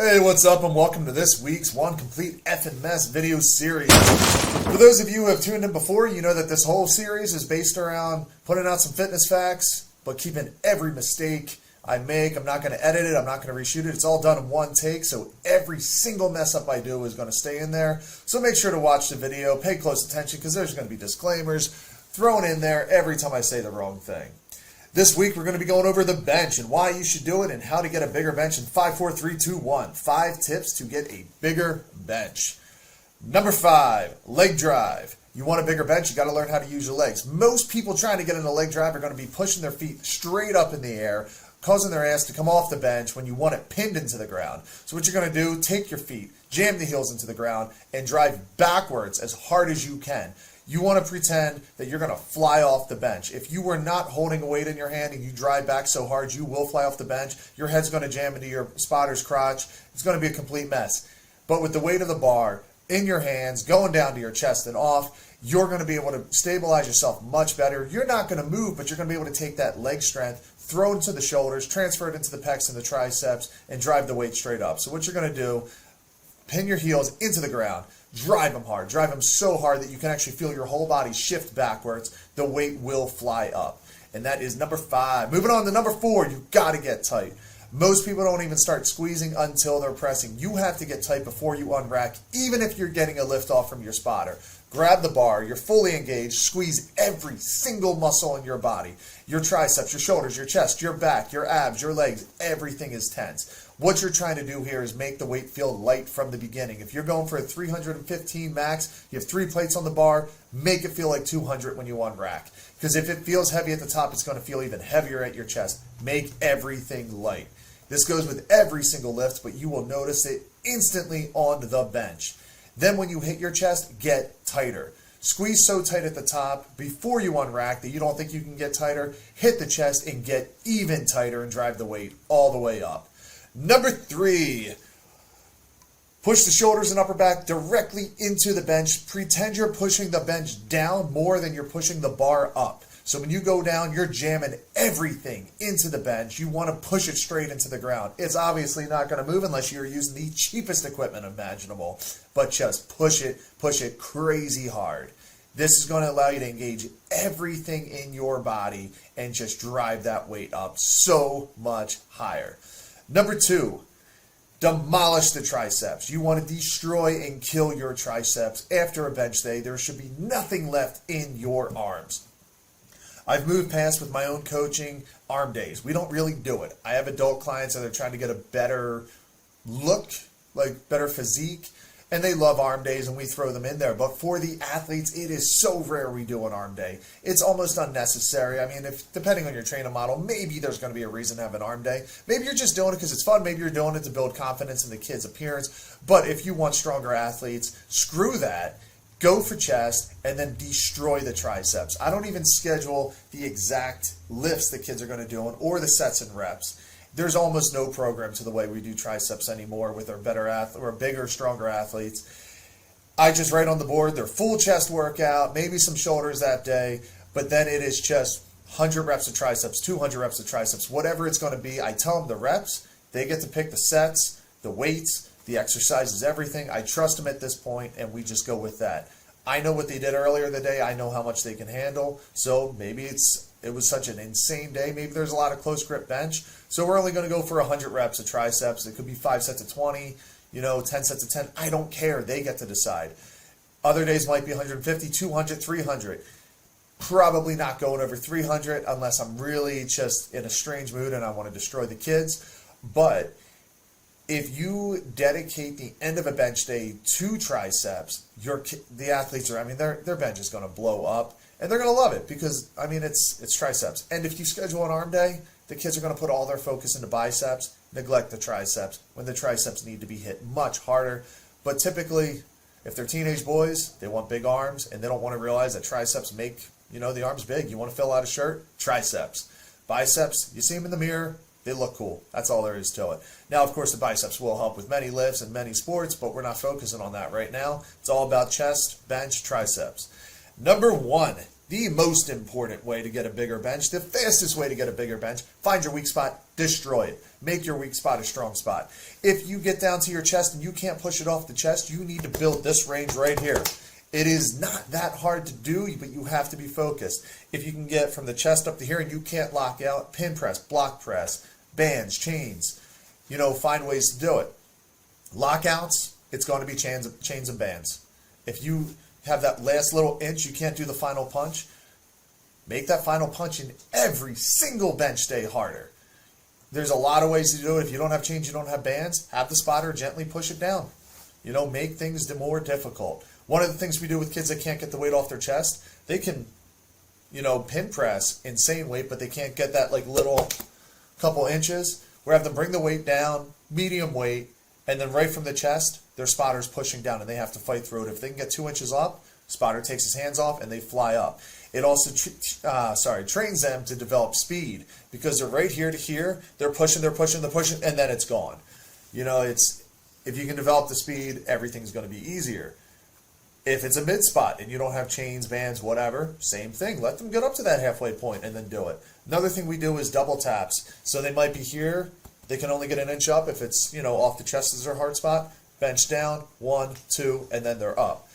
Hey, what's up, and welcome to this week's One Complete Effing Mess video series. For those of you who have tuned in before, you know that this whole series is based around putting out some fitness facts, but keeping every mistake I make. I'm not going to edit it. I'm not going to reshoot it. It's all done in one take, so every single mess up I do is going to stay in there. So make sure to watch the video, pay close attention, because there's going to be disclaimers thrown in there every time I say the wrong thing. This week, we're going to be going over the bench and why you should do it and how to get a bigger bench in 5, 4, 3, 2, 1. 5 tips to get a bigger bench. Number 5, leg drive. You want a bigger bench, you got to learn how to use your legs. Most people trying to get in a leg drive are going to be pushing their feet straight up in the air, causing their ass to come off the bench when you want it pinned into the ground. So what you're going to do, take your feet, jam the heels into the ground, and drive backwards as hard as you can. You want to pretend that you're going to fly off the bench. If you were not holding a weight in your hand and you drive back so hard, you will fly off the bench. Your head's going to jam into your spotter's crotch. It's going to be a complete mess. But with the weight of the bar in your hands, going down to your chest and off, you're going to be able to stabilize yourself much better. You're not going to move, but you're going to be able to take that leg strength, throw it into the shoulders, transfer it into the pecs and the triceps, and drive the weight straight up. So what you're going to do, pin your heels into the ground. Drive them hard. Drive them so hard that you can actually feel your whole body shift backwards. The weight will fly up. And that is number 5. Moving on to number 4, you've got to get tight. Most people don't even start squeezing until they're pressing. You have to get tight before you unrack, even if you're getting a lift off from your spotter. Grab the bar, you're fully engaged, squeeze every single muscle in your body. Your triceps, your shoulders, your chest, your back, your abs, your legs, everything is tense. What you're trying to do here is make the weight feel light from the beginning. If you're going for a 315 max, you have 3 plates on the bar, make it feel like 200 when you unrack. Because if it feels heavy at the top, it's going to feel even heavier at your chest. Make everything light. This goes with every single lift, but you will notice it instantly on the bench. Then when you hit your chest, get tighter. Squeeze so tight at the top before you unrack that you don't think you can get tighter. Hit the chest and get even tighter and drive the weight all the way up. Number 3, push the shoulders and upper back directly into the bench. Pretend you're pushing the bench down more than you're pushing the bar up. So when you go down, you're jamming everything into the bench. You want to push it straight into the ground. It's obviously not going to move unless you're using the cheapest equipment imaginable. But just push it crazy hard. This is going to allow you to engage everything in your body and just drive that weight up so much higher. Number 2, demolish the triceps. You want to destroy and kill your triceps. After a bench day, there should be nothing left in your arms. I've moved past with my own coaching arm days. We don't really do it. I have adult clients that are trying to get a better look, like better physique, and they love arm days, and we throw them in there. But for the athletes, it is so rare we do an arm day. It's almost unnecessary. I mean, if depending on your training model, maybe there's going to be a reason to have an arm day. Maybe you're just doing it because it's fun. Maybe you're doing it to build confidence in the kid's appearance. But if you want stronger athletes, screw that. Go for chest and then destroy the triceps. I don't even schedule the exact lifts the kids are going to do or the sets and reps. There's almost no program to the way we do triceps anymore with our bigger, stronger athletes. I just write on the board their full chest workout, maybe some shoulders that day, but then it is just 100 reps of triceps, 200 reps of triceps, whatever it's going to be. I tell them the reps. They get to pick the sets, the weights, the exercises, everything. I trust them at this point, and we just go with that. I know what they did earlier in the day. I know how much they can handle. So maybe it was such an insane day. Maybe there's a lot of close grip bench. So we're only going to go for 100 reps of triceps. It could be 5 sets of 20, 10 sets of 10. I don't care. They get to decide. Other days might be 150, 200, 300. Probably not going over 300 unless I'm really just in a strange mood and I want to destroy the kids. But if you dedicate the end of a bench day to triceps, the athletes their bench is going to blow up, and they're going to love it because, it's triceps. And if you schedule an arm day, the kids are going to put all their focus into biceps, neglect the triceps, when the triceps need to be hit much harder. But typically, if they're teenage boys, they want big arms, and they don't want to realize that triceps make, the arms big. You want to fill out a shirt? Triceps. Biceps, you see them in the mirror, they look cool. That's all there is to it. Now, of course, the biceps will help with many lifts and many sports, but we're not focusing on that right now. It's all about chest, bench, triceps. Number 1, the most important way to get a bigger bench, the fastest way to get a bigger bench, find your weak spot, destroy it. Make your weak spot a strong spot. If you get down to your chest and you can't push it off the chest, you need to build this range right here. It is not that hard to do, but you have to be focused. If you can get from the chest up to here and you can't lock out, pin press, block press, bands, chains, find ways to do it. Lockouts, it's going to be chains and bands. If you have that last little inch, you can't do the final punch, make that final punch in every single bench day harder. There's a lot of ways to do it. If you don't have chains, you don't have bands, have the spotter gently push it down. Make things more difficult. One of the things we do with kids that can't get the weight off their chest, they can, pin press insane weight, but they can't get that little couple inches. We have them bring the weight down, medium weight, and then right from the chest, their spotter's pushing down and they have to fight through it. If they can get 2 inches up, spotter takes his hands off and they fly up. It also trains them to develop speed because they're right here to here. They're pushing, and then it's gone. If you can develop the speed, everything's going to be easier. If it's a mid spot and you don't have chains, bands, whatever, same thing. Let them get up to that halfway point and then do it. Another thing we do is double taps. So they might be here. They can only get an inch up if it's, off the chest is their hard spot. Bench down, 1, 2, and then they're up.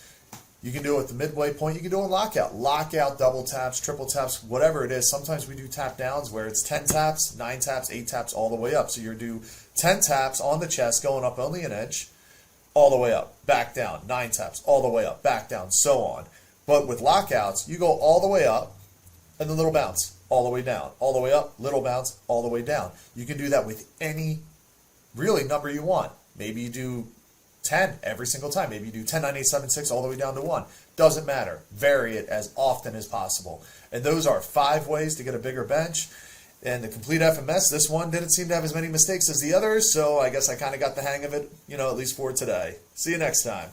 You can do it at the midway point. You can do it in lockout. Lockout, double taps, triple taps, whatever it is. Sometimes we do tap downs where it's 10 taps, 9 taps, 8 taps, all the way up. So you do 10 taps on the chest, going up only an inch, all the way up, back down, 9 taps, all the way up, back down, so on. But with lockouts, you go all the way up, and then little bounce, all the way down, all the way up, little bounce, all the way down. You can do that with any really number you want. Maybe you do 10 every single time. Maybe you do 10, 9, 8, 7, 6, all the way down to 1. Doesn't matter. Vary it as often as possible. And those are 5 ways to get a bigger bench. And the complete FMS, this one didn't seem to have as many mistakes as the others, so I guess I kind of got the hang of it, at least for today. See you next time.